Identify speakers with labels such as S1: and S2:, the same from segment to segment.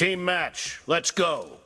S1: Team match, let's go.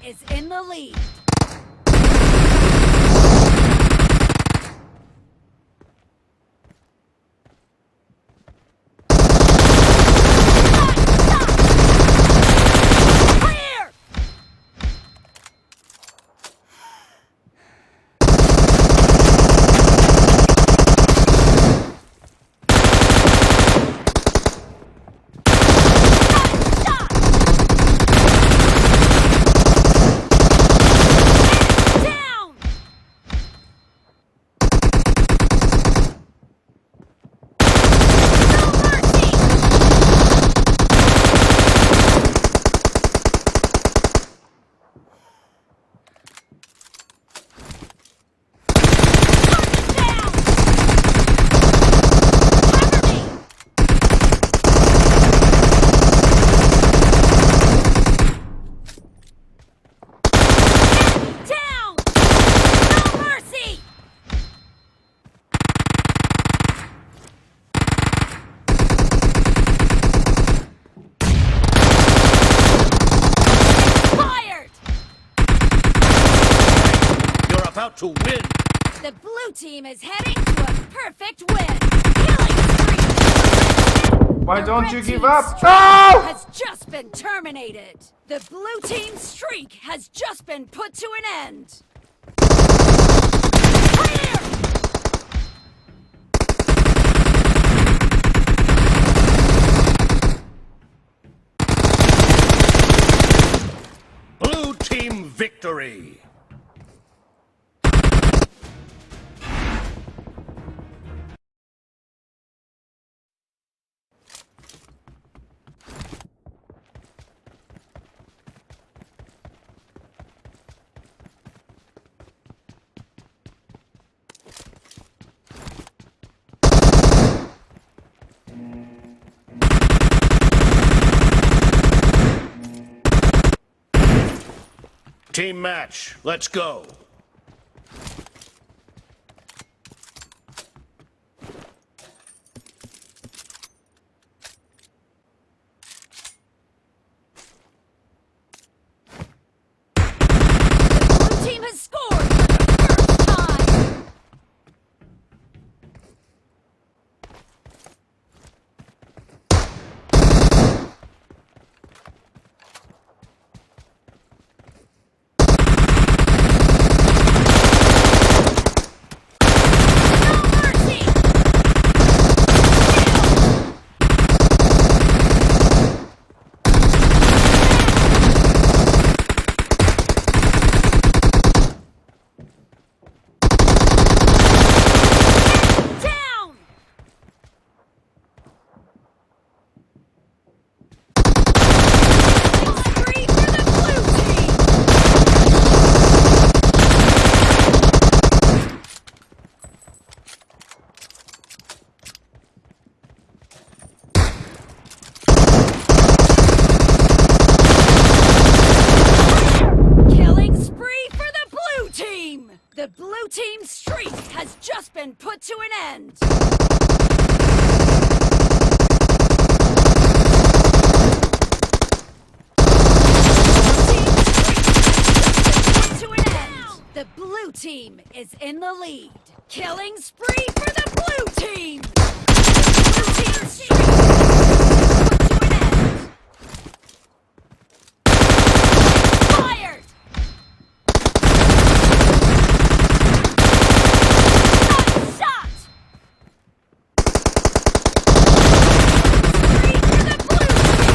S2: Is in the lead.
S1: About to win.
S2: The blue team is heading to a perfect win. Killing spree.
S3: Why don't you give up?
S2: No! Has just been terminated. The blue team's streak has just been put to an end. Clear!
S1: Blue team victory. Team match, let's go.
S2: The blue team has scored for the first time. been put to an end. The blue team is in the lead. Killing spree for the blue team! The blue team's streak has put to an end. Fired! Nice shot! Spree for the blue team!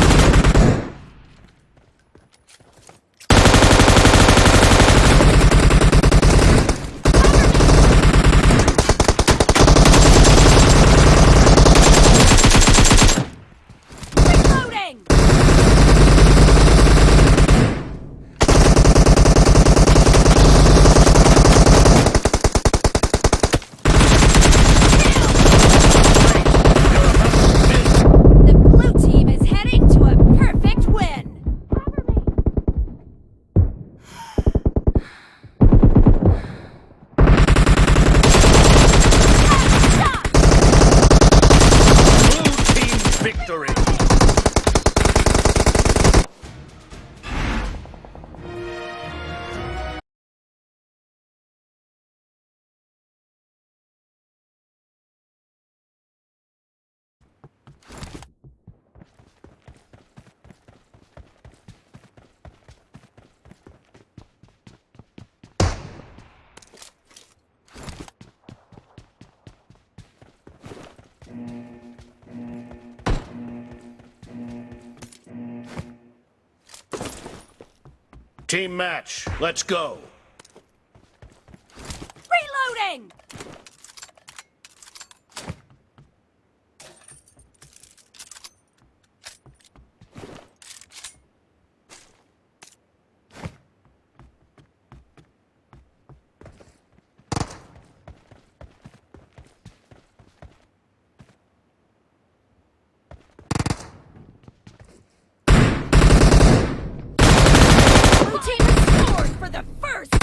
S1: Victory! Team match, let's go.
S2: Reloading! Blue team has scored for the first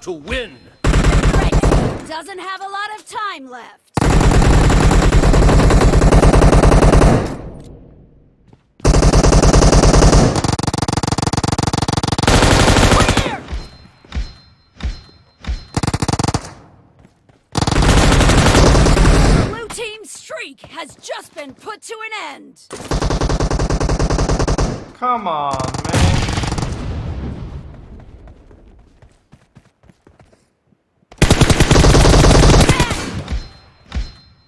S1: about to win.
S2: The red team doesn't have a lot of time left. Clear! The blue team's streak has just been put to an end.
S3: Come on, man.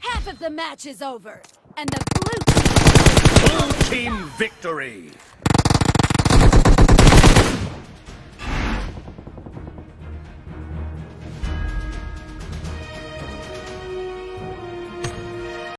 S2: Half of the match is over, and the
S1: Blue team victory.